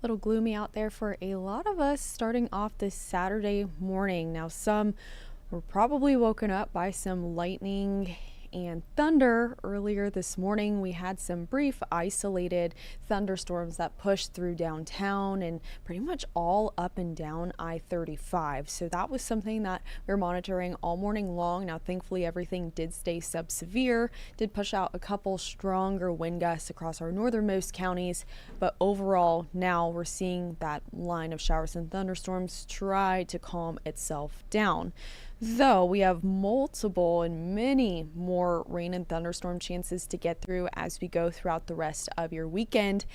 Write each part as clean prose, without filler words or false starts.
Little gloomy out there for a lot of us starting off this Saturday morning. Now, some were probably woken up by some lightning and thunder earlier this morning. We had some brief isolated thunderstorms that pushed through downtown and pretty much all up and down I-35. So that was something that we were monitoring all morning long. Now, thankfully, everything did stay sub-severe, did push out a couple stronger wind gusts across our northernmost counties, but overall now we're seeing that line of showers and thunderstorms try to calm itself down. Though we have multiple and many more rain and thunderstorm chances to get through as we go throughout the rest of your weekend.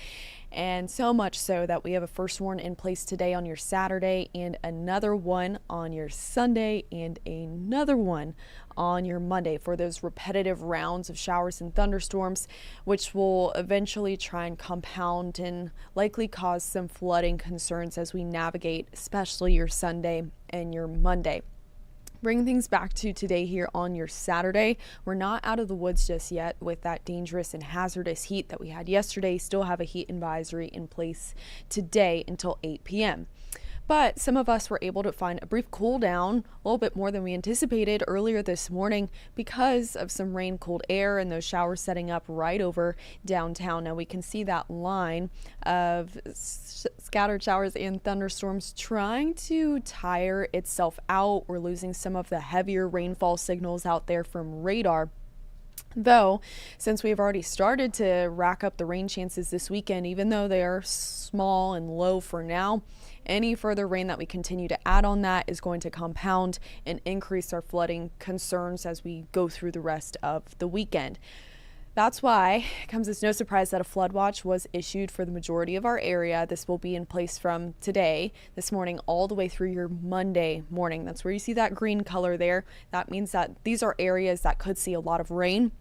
And so much so that we have a first warn in place today on your Saturday, and another one on your Sunday, and another one on your Monday for those repetitive rounds of showers and thunderstorms, which will eventually try and compound and likely cause some flooding concerns as we navigate, especially your Sunday and your Monday. Bring things back to today here on your Saturday. We're not out of the woods just yet with that dangerous and hazardous heat that we had yesterday. Still have a heat advisory in place today until 8 p.m. But some of us were able to find a brief cool down, a little bit more than we anticipated earlier this morning because of some rain, cold air, and those showers setting up right over downtown. Now we can see that line of scattered showers and thunderstorms trying to tire itself out. We're losing some of the heavier rainfall signals out there from radar. Though, since we've already started to rack up the rain chances this weekend, even though they are small and low for now, any further rain that we continue to add on that is going to compound and increase our flooding concerns as we go through the rest of the weekend. That's why it comes as no surprise that a flood watch was issued for the majority of our area. This will be in place from today, this morning, all the way through your Monday morning. That's where you see that green color there. That means that these are areas that could see a lot of rain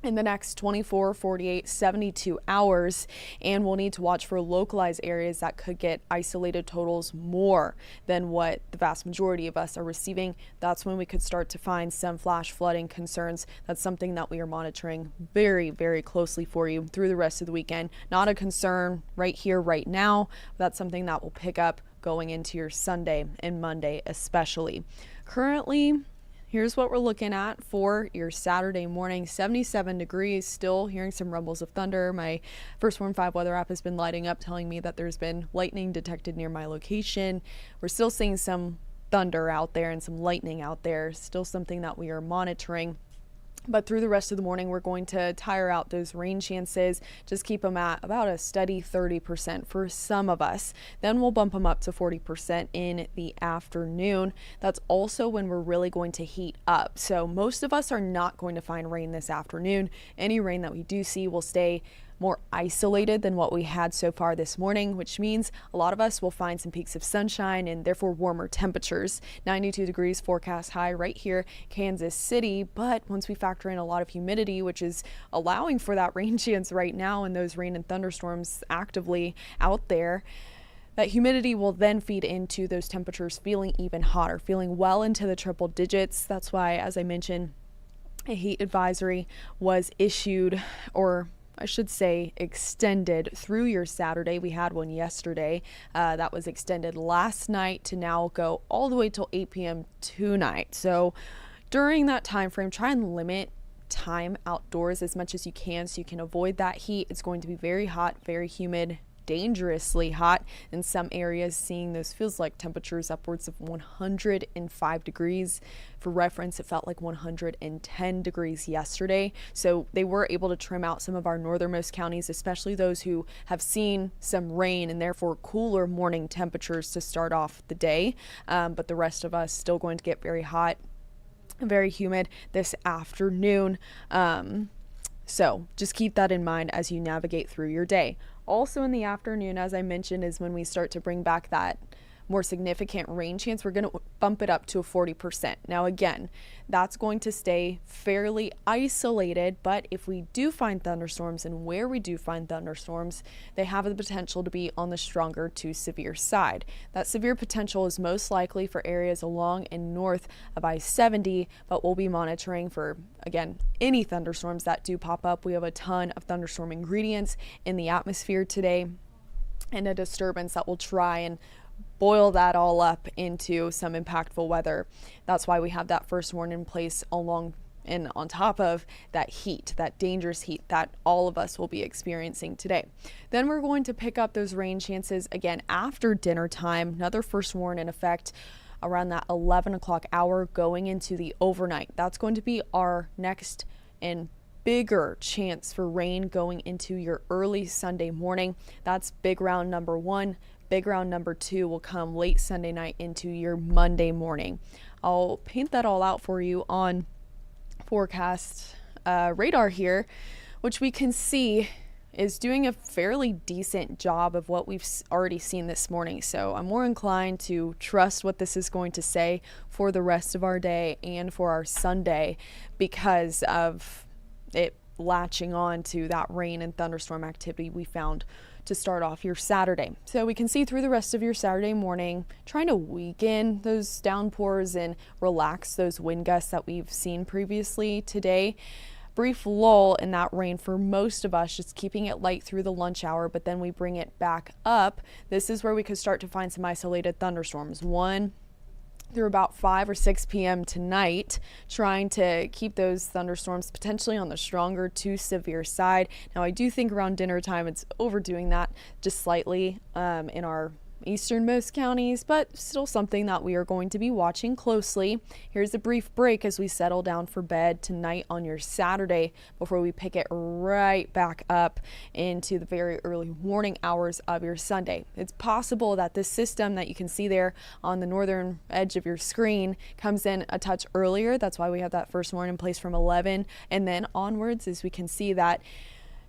in the next 24, 48, 72 hours, and we'll need to watch for localized areas that could get isolated totals more than what the vast majority of us are receiving. That's when we could start to find some flash flooding concerns. That's something that we are monitoring very, very closely for you through the rest of the weekend. Not a concern right here, right now. That's something that will pick up going into your Sunday and Monday especially. Currently, here's what we're looking at for your Saturday morning. 77 degrees, still hearing some rumbles of thunder. My First Warn 5 weather app has been lighting up, telling me that there's been lightning detected near my location. We're still seeing some thunder out there and some lightning out there. Still something that we are monitoring. But through the rest of the morning, we're going to tire out those rain chances, just keep them at about a steady 30% for some of us. Then we'll bump them up to 40% in the afternoon. That's also when we're really going to heat up. So most of us are not going to find rain this afternoon. Any rain that we do see will stay more isolated than what we had so far this morning, which means a lot of us will find some peaks of sunshine and therefore warmer temperatures. 92 degrees forecast high right here, Kansas City. But once we factor in a lot of humidity, which is allowing for that rain chance right now and those rain and thunderstorms actively out there, that humidity will then feed into those temperatures feeling even hotter, feeling well into the triple digits. That's why, as I mentioned, a heat advisory was issued, or I should say extended through your Saturday. We had one yesterday that was extended last night to now go all the way till 8 p.m. tonight. So during that time frame, try and limit time outdoors as much as you can so you can avoid that heat. It's going to be very hot, very humid, dangerously hot in some areas, seeing those feels like temperatures upwards of 105 degrees. For reference, it felt like 110 degrees yesterday. So they were able to trim out some of our northernmost counties, especially those who have seen some rain and therefore cooler morning temperatures to start off the day. But the rest of us still going to get very hot, very humid this afternoon. So just keep that in mind as you navigate through your day. Also in the afternoon, as I mentioned, is when we start to bring back that more significant rain chance. We're going to bump it up to a 40%. Now again, that's going to stay fairly isolated, but if we do find thunderstorms, and where we do find thunderstorms, they have the potential to be on the stronger to severe side. That severe potential is most likely for areas along and north of I-70, but we'll be monitoring for, again, any thunderstorms that do pop up. We have a ton of thunderstorm ingredients in the atmosphere today. and a disturbance that will try and boil that all up into some impactful weather. That's why we have that first warning in place along and on top of that heat, that dangerous heat that all of us will be experiencing today. Then we're going to pick up those rain chances again after dinner time. Another first warn in effect around that 11 o'clock hour going into the overnight. That's going to be our next and bigger chance for rain going into your early Sunday morning. That's big round number one. Big round number two will come late Sunday night into your Monday morning. I'll paint that all out for you on forecast radar here, which we can see is doing a fairly decent job of what we've already seen this morning. So I'm more inclined to trust what this is going to say for the rest of our day and for our Sunday because of it latching on to that rain and thunderstorm activity we found to start off your Saturday. So we can see through the rest of your Saturday morning, trying to weaken those downpours and relax those wind gusts that we've seen previously today. Brief lull in that rain for most of us, just keeping it light through the lunch hour, but then we bring it back up. This is where we could start to find some isolated thunderstorms. One through about 5 or 6 p.m. tonight, trying to keep those thunderstorms potentially on the stronger to severe side. Now, I do think around dinner time it's overdoing that just slightly in our easternmost counties, but still something that we are going to be watching closely. Here's a brief break as we settle down for bed tonight on your Saturday before we pick it right back up into the very early morning hours of your Sunday. It's possible that this system that you can see there on the northern edge of your screen comes in a touch earlier. That's why we have that first warning in place from 11 and then onwards, as we can see that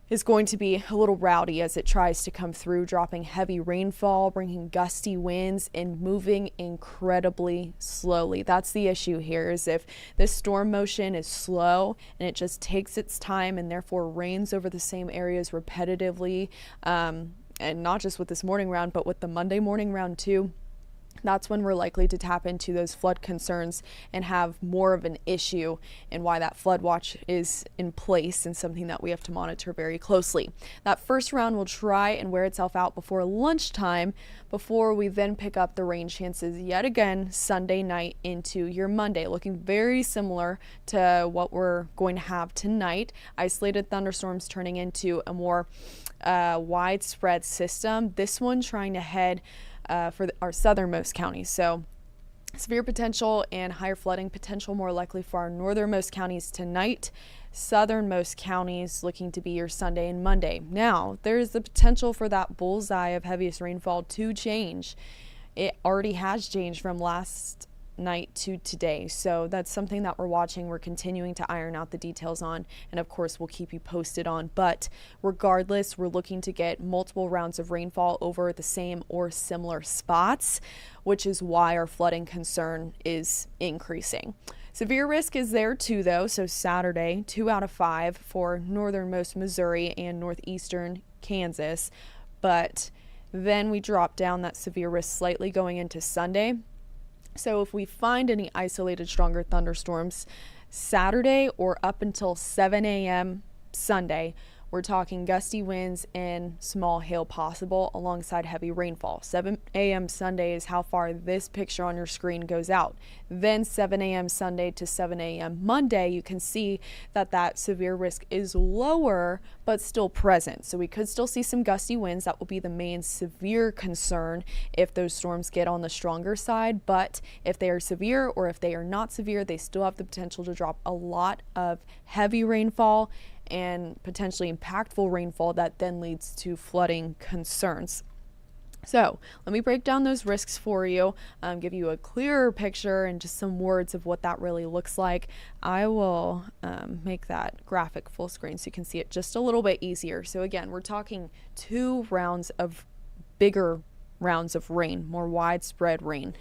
is going to be a little rowdy as it tries to come through, dropping heavy rainfall, bringing gusty winds, and moving incredibly slowly. That's the issue here, is if this storm motion is slow and it just takes its time and therefore rains over the same areas repetitively, and not just with this morning round, but with the Monday morning round too, that's when we're likely to tap into those flood concerns and have more of an issue, and why that flood watch is in place and something that we have to monitor very closely. That first round will try and wear itself out before lunchtime, before we then pick up the rain chances yet again Sunday night into your Monday, looking very similar to what we're going to have tonight. Isolated thunderstorms turning into a more widespread system. This one trying to head for our southernmost counties. So severe potential and higher flooding potential more likely for our northernmost counties tonight. Southernmost counties looking to be your Sunday and Monday. Now, there's the potential for that bullseye of heaviest rainfall to change. It already has changed from last night to today. So that's something that we're watching. We're continuing to iron out the details on, and of course we'll keep you posted on. But regardless, we're looking to get multiple rounds of rainfall over the same or similar spots, which is why our flooding concern is increasing. Severe risk is there too, though. So Saturday, 2 out of 5 for northernmost Missouri and northeastern Kansas. But then we drop down that severe risk slightly going into Sunday. So if we find any isolated stronger thunderstorms Saturday or up until 7 a.m. Sunday, we're talking gusty winds and small hail possible alongside heavy rainfall. 7 a.m. Sunday is how far this picture on your screen goes out. Then 7 a.m. Sunday to 7 a.m. Monday, you can see that that severe risk is lower but still present. So we could still see some gusty winds. That will be the main severe concern if those storms get on the stronger side. But if they are severe or if they are not severe, they still have the potential to drop a lot of heavy rainfall and potentially impactful rainfall that then leads to flooding concerns. So let me break down those risks for you, give you a clearer picture and just some words of what that really looks like. I will make that graphic full screen so you can see it just a little bit easier. So again, we're talking 2 rounds of bigger rounds of rain, more widespread rain.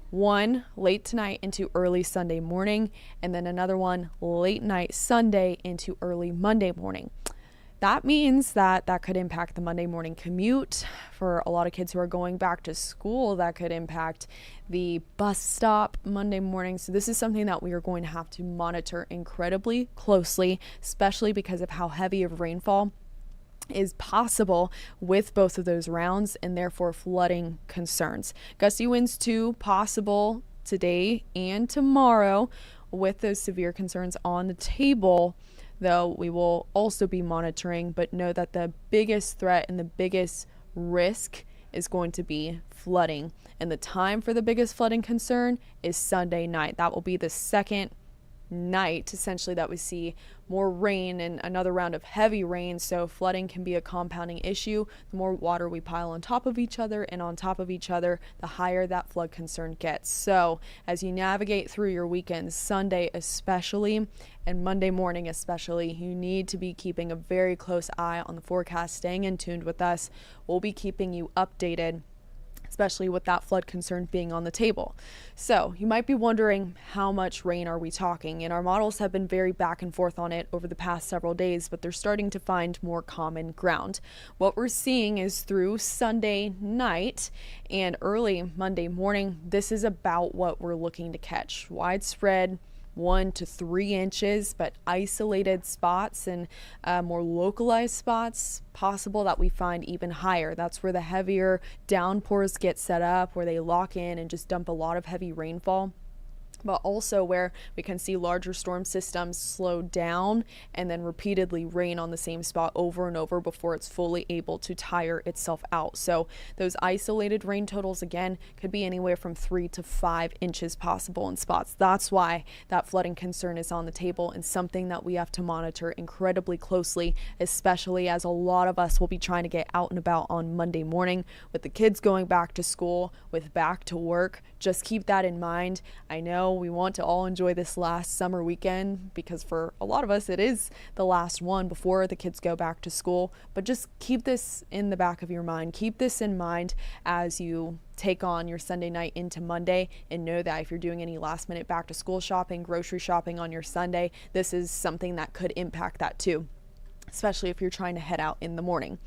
One late tonight into early Sunday morning, and then another one late night Sunday into early Monday morning. That means that could impact the Monday morning commute for a lot of kids who are going back to school. That could impact the bus stop Monday morning. So this is something that we are going to have to monitor incredibly closely, especially because of how heavy of rainfall is possible with both of those rounds, and therefore flooding concerns. Gusty winds too possible today and tomorrow with those severe concerns on the table, though we will also be monitoring. But know that the biggest threat and the biggest risk is going to be flooding, and the time for the biggest flooding concern is Sunday night. That will be the second night essentially that we see more rain and another round of heavy rain. So flooding can be a compounding issue. The more water we pile on top of each other and on top of each other, the higher that flood concern gets. So as you navigate through your weekend, Sunday especially and Monday morning especially, you need to be keeping a very close eye on the forecast, staying in tune with us. We'll be keeping you updated, especially with that flood concern being on the table. So you might be wondering, how much rain are we talking? And our models have been very back and forth on it over the past several days, but they're starting to find more common ground. What we're seeing is through Sunday night and early Monday morning, this is about what we're looking to catch. Widespread 1 to 3 inches, but isolated spots and more localized spots possible that we find even higher. That's where the heavier downpours get set up, where they lock in and just dump a lot of heavy rainfall. But also where we can see larger storm systems slow down and then repeatedly rain on the same spot over and over before it's fully able to tire itself out. So those isolated rain totals, again, could be anywhere from 3 to 5 inches possible in spots. That's why that flooding concern is on the table and something that we have to monitor incredibly closely, especially as a lot of us will be trying to get out and about on Monday morning with the kids going back to school, with back to work. Just keep that in mind. I know we want to all enjoy this last summer weekend because for a lot of us it is the last one before the kids go back to school, but just keep this in the back of your mind. Keep this in mind as you take on your Sunday night into Monday, and know that if you're doing any last minute back to school shopping, grocery shopping on your Sunday, this is something that could impact that too, especially if you're trying to head out in the morning.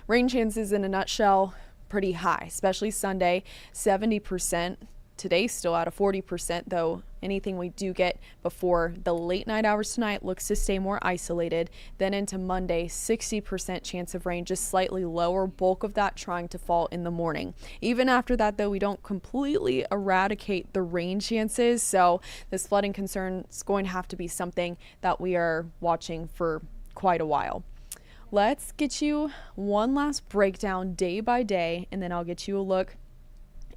Rain chances in a nutshell, pretty high, especially Sunday, 70%. Today still at a 40%, though anything we do get before the late night hours tonight looks to stay more isolated. Then into Monday, 60% chance of rain, just slightly lower, bulk of that trying to fall in the morning. Even after that, though, we don't completely eradicate the rain chances, so this flooding concern is going to have to be something that we are watching for quite a while. Let's get you one last breakdown day by day, and then I'll get you a look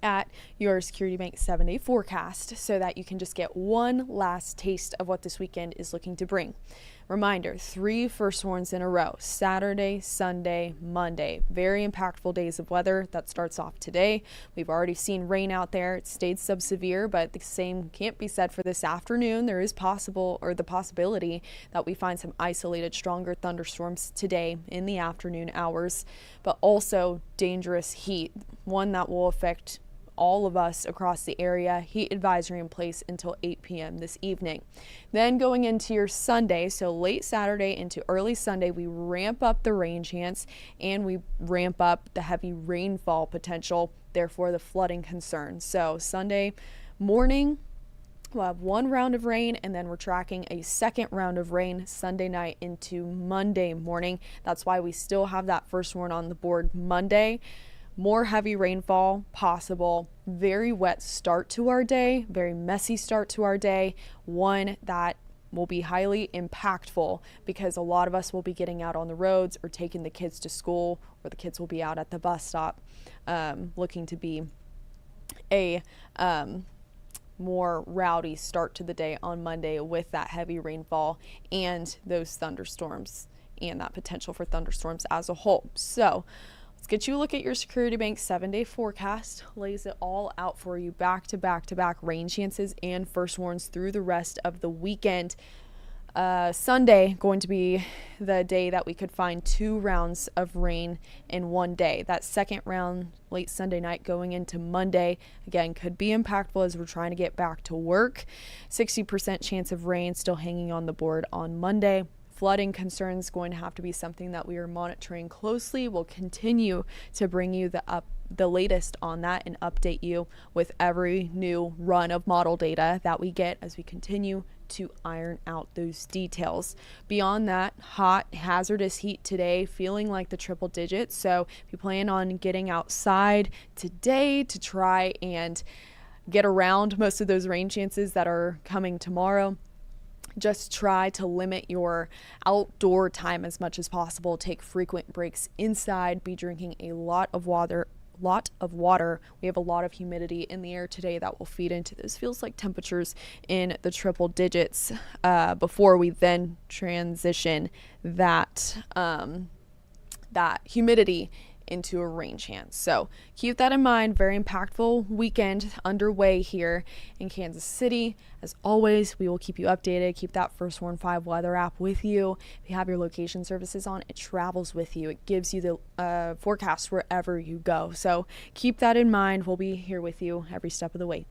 at your Security Bank 7-day forecast so that you can just get one last taste of what this weekend is looking to bring. Reminder, 3 first warns in a row: Saturday, Sunday, Monday. Very impactful days of weather. That starts off today. We've already seen rain out there. It stayed subsevere, but the same can't be said for this afternoon. There is the possibility that we find some isolated stronger thunderstorms today in the afternoon hours, but also dangerous heat, one that will affect all of us across the area. Heat advisory in place until 8 p.m. this evening. Then going into your Sunday, so late Saturday into early Sunday, we ramp up the rain chance and we ramp up the heavy rainfall potential, therefore the flooding concern. So Sunday morning, we'll have 1 round of rain, and then we're tracking a second round of rain Sunday night into Monday morning. That's why we still have that first warn on the board Monday. More heavy rainfall possible, very wet start to our day, very messy start to our day, one that will be highly impactful because a lot of us will be getting out on the roads or taking the kids to school, or the kids will be out at the bus stop, looking to be a more rowdy start to the day on Monday with that heavy rainfall and those thunderstorms and that potential for thunderstorms as a whole. So let's get you a look at your Security Bank 7-day forecast. Lays it all out for you, back to back to back rain chances and first warns through the rest of the weekend. Sunday going to be the day that we could find 2 rounds of rain in one day. That second round late Sunday night going into Monday, again, could be impactful as we're trying to get back to work. 60% chance of rain still hanging on the board on Monday. Flooding concerns going to have to be something that we are monitoring closely. We'll continue to bring you the latest on that and update you with every new run of model data that we get as we continue to iron out those details. Beyond that, hot, hazardous heat today, feeling like the triple digits. So if you plan on getting outside today to try and get around most of those rain chances that are coming tomorrow, just try to limit your outdoor time as much as possible. Take frequent breaks inside. Be drinking a lot of water. We have a lot of humidity in the air today that will feed into those feels like temperatures in the triple digits before we then transition that humidity into a rain chance. So keep that in mind. Very impactful weekend underway here in Kansas City. As always, we will keep you updated. Keep that First Warn 5 weather app with you. If you have your location services on, it travels with you. It gives you the forecast wherever you go. So keep that in mind. We'll be here with you every step of the way.